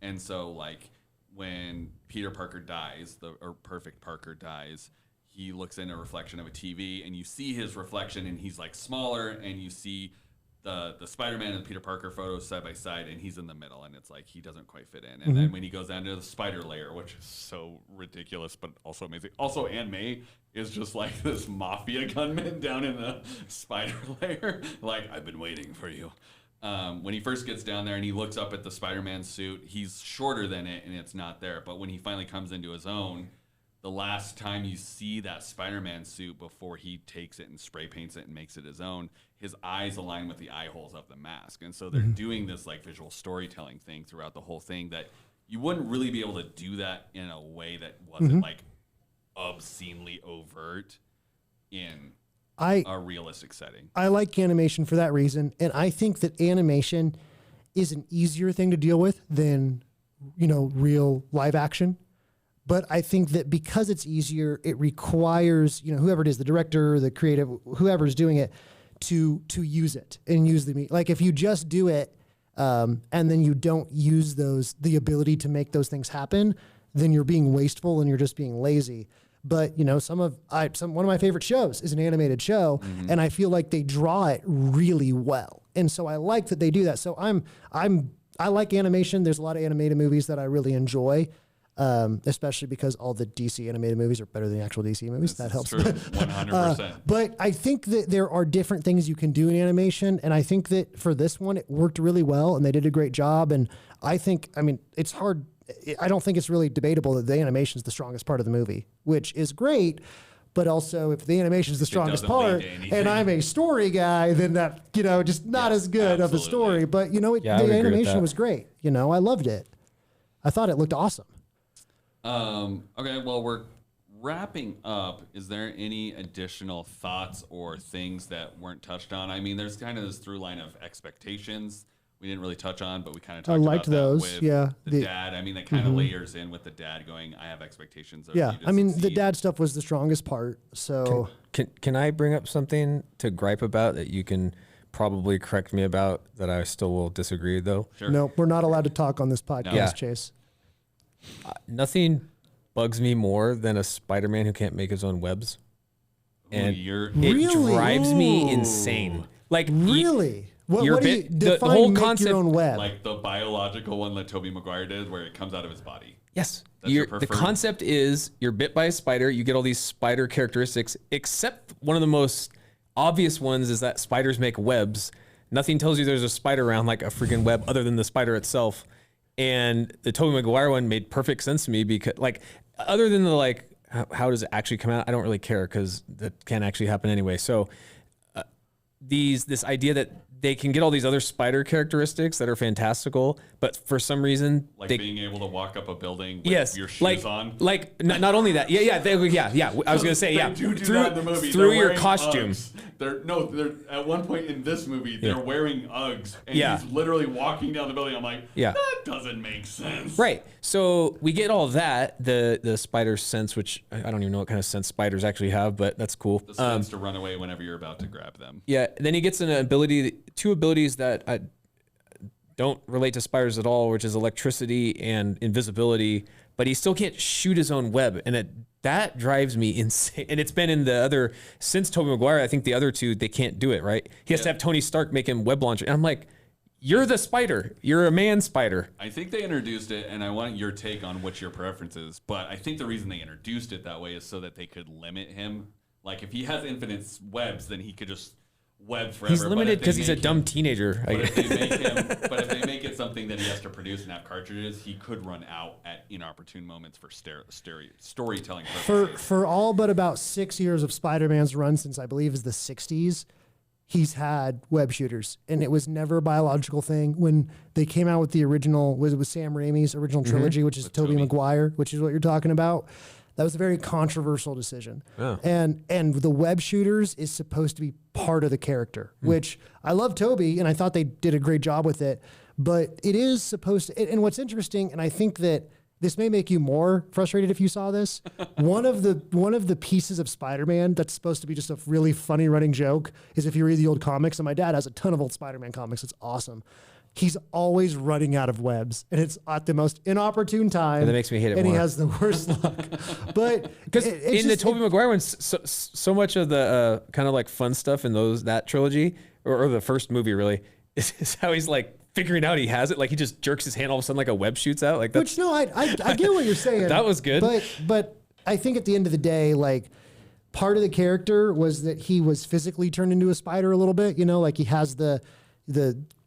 And so like when Peter Parker dies, or Perfect Parker dies, he looks in a reflection of a TV and you see his reflection and he's like smaller, and you see the Spider-Man and the Peter Parker photos side by side, and he's in the middle, and it's like he doesn't quite fit in. And then when he goes down to the spider layer, which is so ridiculous but also amazing. Also, Aunt May is just like this mafia gunman down in the spider layer. Like, I've been waiting for you. When he first gets down there and he looks up at the Spider-Man suit, he's shorter than it and it's not there. But when he finally comes into his own, the last time you see that Spider-Man suit before he takes it and spray paints it and makes it his own, his eyes align with the eye holes of the mask. And so they're doing this like visual storytelling thing throughout the whole thing that you wouldn't really be able to do that in a way that wasn't like obscenely overt in a realistic setting. I like animation for that reason. And I think that animation is an easier thing to deal with than, real live action. But I think that because it's easier, it requires, whoever it is, the director, the creative, whoever's doing it, to use it and use like if you just do it and then you don't use the ability to make those things happen, then you're being wasteful and you're just being lazy. But one of my favorite shows is an animated show, and I feel like they draw it really well, and so I like that they do that. So I like animation. There's a lot of animated movies that I really enjoy. Especially because all the DC animated movies are better than the actual DC movies. That helps. True, 100%. But I think that there are different things you can do in animation, and I think that for this one, it worked really well, and they did a great job. And it's hard. I don't think it's really debatable that the animation is the strongest part of the movie, which is great. But also, if the animation is the strongest part, and I'm a story guy, then that just not as good of a story. But the animation was great. I loved it. I thought it looked awesome. Okay, well, we're wrapping up. Is there any additional thoughts or things that weren't touched on? I mean, there's kind of this through line of expectations we didn't really touch on, but we kind of talked liked about those. that with Yeah, the dad. I mean, that kind of layers in with the dad going, I have expectations of you to the succeed. dad stuff was the strongest part. So Can I bring up something to gripe about that you can probably correct me about that I still will disagree though? Sure. no, we're not allowed to talk on this podcast, Yeah. Chase. Nothing bugs me more than a Spider-Man who can't make his own webs. And You're- it Really? drives me insane. Like Really? What you're do you bit- the define? whole Make concept- your own web. like the biological one that Tobey Maguire did where it comes out of his body. Yes. That's your The preferred- concept is you're bit by a spider, you get all these spider characteristics, except one of the most obvious ones is that spiders make webs. Nothing tells you there's a spider around like a freaking web other than the spider itself. And the Tobey Maguire one made perfect sense to me because like other than the how does it actually come out? I don't really care because that can't actually happen anyway. So this idea that they can get all these other spider characteristics that are fantastical, but for some reason, Like they, being able to walk up a building with your shoes on. not only that, I was gonna say, They do that in the movie. through They're your wearing costume, Uggs. They're at one point in this movie, they're wearing Uggs, and he's literally walking down the building. I'm like, that doesn't make sense. Right. So we get all that, the spider sense, which I don't even know what kind of sense spiders actually have, but that's cool. The sense to run away whenever you're about to grab them. Yeah. Then he gets two abilities that don't relate to spiders at all, which is electricity and invisibility, but he still can't shoot his own web. And that drives me insane. And it's been in the other, since Tobey Maguire, I think the other two, they can't do it, right? He has to have Tony Stark make him web launcher. And I'm like, you're the spider. You're a man spider. I think they introduced it, and I want your take on what your preference is, but I think the reason they introduced it that way is so that they could limit him. Like, if he has infinite webs, then he could just web forever. He's limited because he's a dumb teenager. But if they make it something that he has to produce and have cartridges, he could run out at inopportune moments for storytelling purposes. For all but about 6 years of Spider-Man's run, since I believe is the 60s, he's had web shooters, and it was never a biological thing. When they came out with the original, was it with Sam Raimi's original trilogy, which is Tobey Maguire, which is what you're talking about. That was a very controversial decision. Oh. And the web shooters is supposed to be part of the character, which I love Toby, and I thought they did a great job with it, but it is supposed to, and what's interesting, and I think that this may make you more frustrated if you saw this. One of the pieces of Spider-Man that's supposed to be just a really funny running joke is if you read the old comics, and my dad has a ton of old Spider-Man comics. It's awesome. He's always running out of webs, and it's at the most inopportune time. And that makes me hate it more. And he has the worst luck. But because in the Tobey Maguire one, so much of the kind of like fun stuff in that trilogy, or the first movie really, is how he's like figuring out he has it. Like he just jerks his hand, all of a sudden like a web shoots out. Like that's, which no, I get what you're saying. That was good. But I think at the end of the day, like part of the character was that he was physically turned into a spider a little bit. You know, like he has the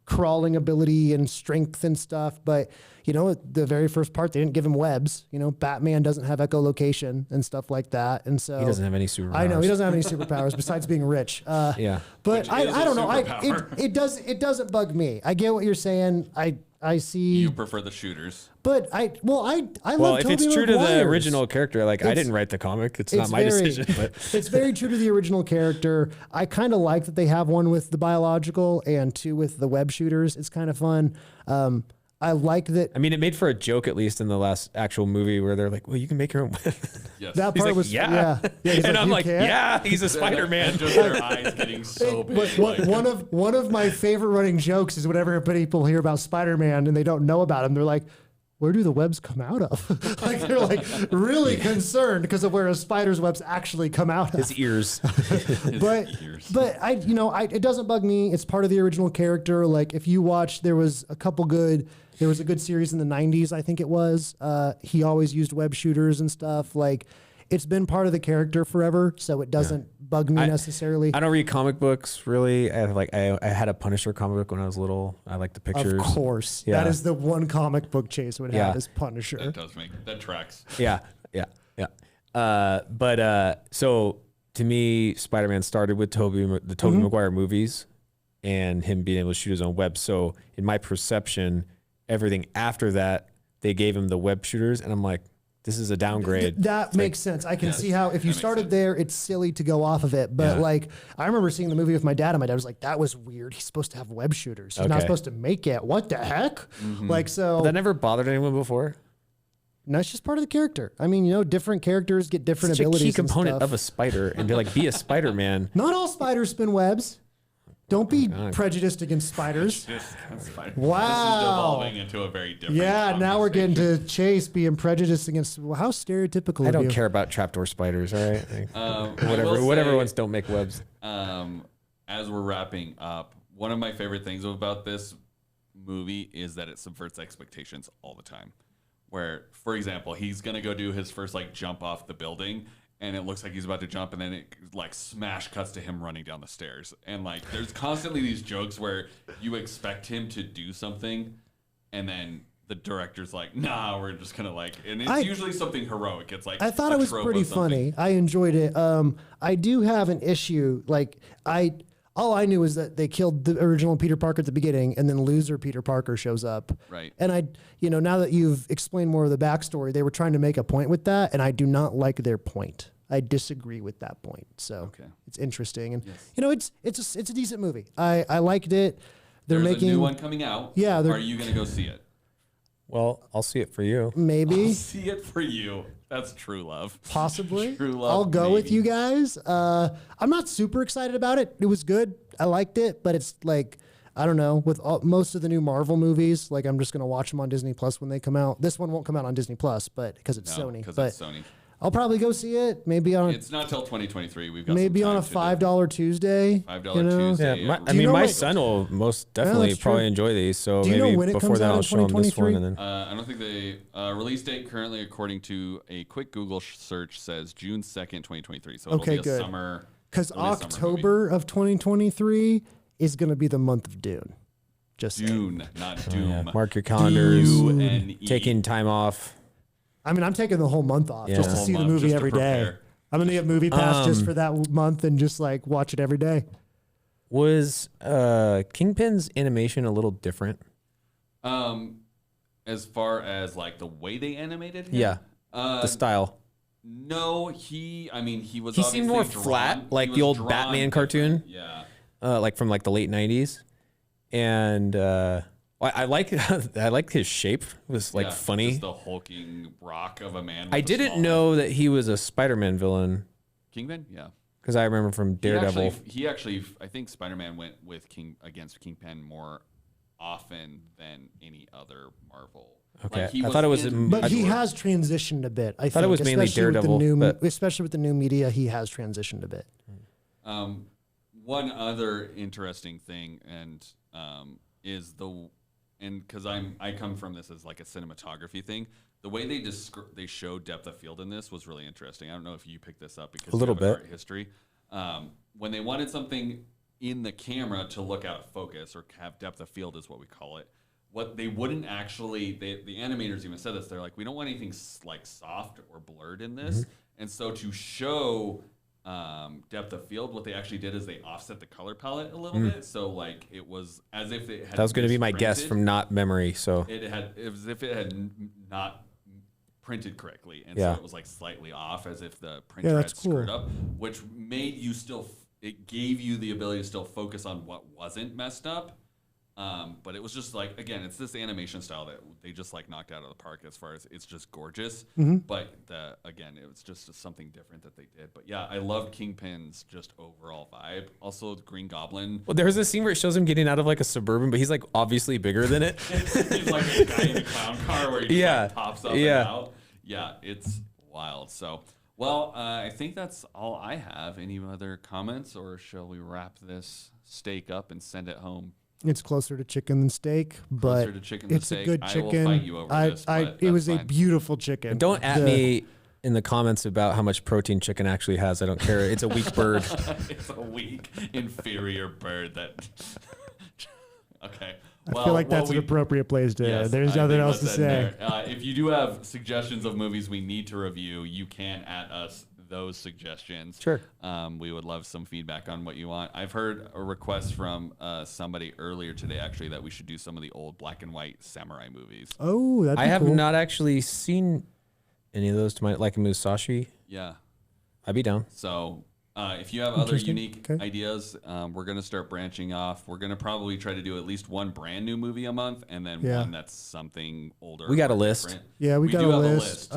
crawling ability and strength and stuff, but you know, the very first part, they didn't give him webs. You know, Batman doesn't have echolocation and stuff like that, and so he doesn't have any superpowers. I know he doesn't have any superpowers besides being rich. Yeah, but I don't know. It doesn't bug me. I get what you're saying. I see. You prefer the shooters, but I love. If it's true to the original character, like I didn't write the comic, it's not my decision. But it's very true to the original character. I kind of like that they have one with the biological and two with the web shooters. It's kind of fun. I like that. I mean, it made for a joke at least in the last actual movie where they're like, "Well, you can make your own web." Yes. That part was yeah. And I'm like, "Yeah, he's a Spider-Man." Just their eyes getting so big. But one of my favorite running jokes is whenever people hear about Spider-Man and they don't know about him, they're like, where do the webs come out of? Like they're like really concerned because of where a spider's webs actually come out of. His ears. But it doesn't bug me. It's part of the original character. Like if you watch, there was a good series in the 90s, I think it was. He always used web shooters and stuff. Like it's been part of the character forever, so it doesn't bug me necessarily. I don't read comic books really. I had a Punisher comic book when I was little. I like the pictures. Of course, that is the one comic book Chase would have is Punisher. That tracks. Yeah. So to me, Spider-Man started with the Tobey Maguire movies, and him being able to shoot his own web. So in my perception, everything after that, they gave him the web shooters, and I'm like, this is a downgrade. That makes sense. I can see how if you started there, it's silly to go off of it. But like, I remember seeing the movie with my dad, and my dad was like, "That was weird. He's supposed to have web shooters. He's not supposed to make it. What the heck?" Like so. But that never bothered anyone before. No, it's just part of the character. I mean, different characters get different abilities. Such a key component of a spider, and be a Spider-Man. Not all spiders spin webs. Don't be prejudiced against spiders. Wow. This is devolving into a very different now we're getting to Chase being prejudiced against, how stereotypical I don't care about trapdoor spiders, all right? Whatever ones don't make webs. As we're wrapping up, one of my favorite things about this movie is that it subverts expectations all the time. Where, for example, he's going to go do his first jump off the building, and it looks like he's about to jump, and then it smash cuts to him running down the stairs. And there's constantly these jokes where you expect him to do something, and then the director's like, "Nah, we're just gonna and it's usually something heroic." It's I thought it was pretty funny. I enjoyed it. I do have an issue. All I knew is that they killed the original Peter Parker at the beginning, and then loser Peter Parker shows up. Right. And now that you've explained more of the backstory, they were trying to make a point with that, and I do not like their point. I disagree with that point. So Okay. it's interesting, and Yes. you know, it's a decent movie. I liked it. There's making a new one coming out. Yeah, Are you going to go see it? Well, I'll see it for you. maybe. I'll see it for you. That's true love. Possibly. True love, I'll go with maybe. you guys. I'm not super excited about it. It was good. I liked it, but it's like, I don't know, with most of the new Marvel movies, like I'm just going to watch them on Disney Plus when they come out. This one won't come out on Disney Plus, but because it's No, Sony. because But it's Sony. I'll probably go see it. Maybe on It's not till 2023. We've got maybe some on a time to $5 Tuesday. $5 you know? Tuesday. Yeah, Do I you mean, know my when- son will most definitely that's probably true. enjoy these. So Do you know maybe when it before comes that, out I'll in show him this one, 2023? and then I don't think they release date currently, according to a quick Google search, says June 2nd, 2023. So Okay, it'll be a good. summer. Because it'll be a summer movie. October of 2023 is going to be the month of Dune. Just saying. Dune, not Doom. yeah, mark your calendars. Dune. Taking time off. I mean, I'm taking the whole month off Yeah. just to Whole see the month, movie just to every day. prepare. I'm going to get Movie Pass just for that month and just like watch it every day. Was Kingpin's animation a little different? As far as like the way they animated him, Yeah, the style. No, he was. He seemed obviously more drawn- flat, he like was the old drawn Batman different. cartoon. Yeah. Like from like the late '90s, and I like his shape. It was like Yeah, funny. Just the hulking rock of a man. With I a didn't small know that he was a Spider-Man villain Kingpin. Yeah. because I remember from Daredevil. He actually, I think Spider-Man went with against Kingpin more often than any other Marvel. Okay. he I thought it was in in- But I he Thor. has transitioned a bit. I thought think, it was mainly especially with the Daredevil, new, but- especially with the new media, he has transitioned a bit. One other interesting thing, and is because I come from this as like a cinematography thing. The way they show depth of field in this was really interesting. I don't know if you picked this up because A little you have an bit. art history. When they wanted something in the camera to look out of focus or have depth of field is what we call it. What they wouldn't actually, the animators even said this. They're like, we don't want anything like soft or blurred in this, and so to show depth of field, what they actually did is they offset the color palette a little bit, so like it was as if it had. That was going to be my guess misprinted. from not memory. So It was as if it had not printed correctly, and Yeah. so it was like slightly off, as if the printer Yeah, had that's cool. screwed up, which made you still. It gave you the ability to still focus on what wasn't messed up. But it was just like, again, it's this animation style that they just like knocked out of the park as far as it's just gorgeous. But again, it was just something different that they did. But yeah, I loved Kingpin's just overall vibe. Also, the Green Goblin. well, there's a scene where it shows him getting out of like a Suburban, but he's like obviously bigger than it. He's like a guy in a clown car where he just Yeah. like pops up Yeah. and out. Yeah, it's wild. So, well, I think that's all I have. Any other comments, or shall we wrap this steak up and send it home? It's closer to chicken than steak, but Closer to chicken than it's steak. a good I will chicken. fight you over this, but it was that's a fine. beautiful chicken. Don't at The- me in the comments about how much protein chicken actually has. I don't care. It's a weak bird. It's a weak, inferior bird that. Okay. I feel like that's an appropriate place to. Yes, There's I nothing think else to let's end say. there. If you do have suggestions of movies we need to review, you can at us those suggestions. Sure. We would love some feedback on what you want. I've heard a request from somebody earlier today, actually, that we should do some of the old black and white samurai movies. Oh, that'd be I have cool. not actually seen any of those to my like Musashi. Yeah. I'd be down. So if you have other Interesting. unique Okay. ideas, we're going to start branching off. We're going to probably try to do at least one brand new movie a month, and then Yeah. one that's something older. We got or a list. different. Yeah, we got do a have list.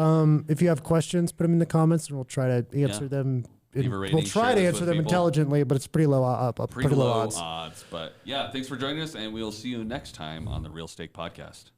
If you have questions, put them in the comments, and we'll try to answer Yeah. them. Leave a We'll rating, try share to this answer with them people. intelligently, but it's pretty low Pretty low odds. odds. But yeah, thanks for joining us, and we'll see you next time on the Real Steak Podcast.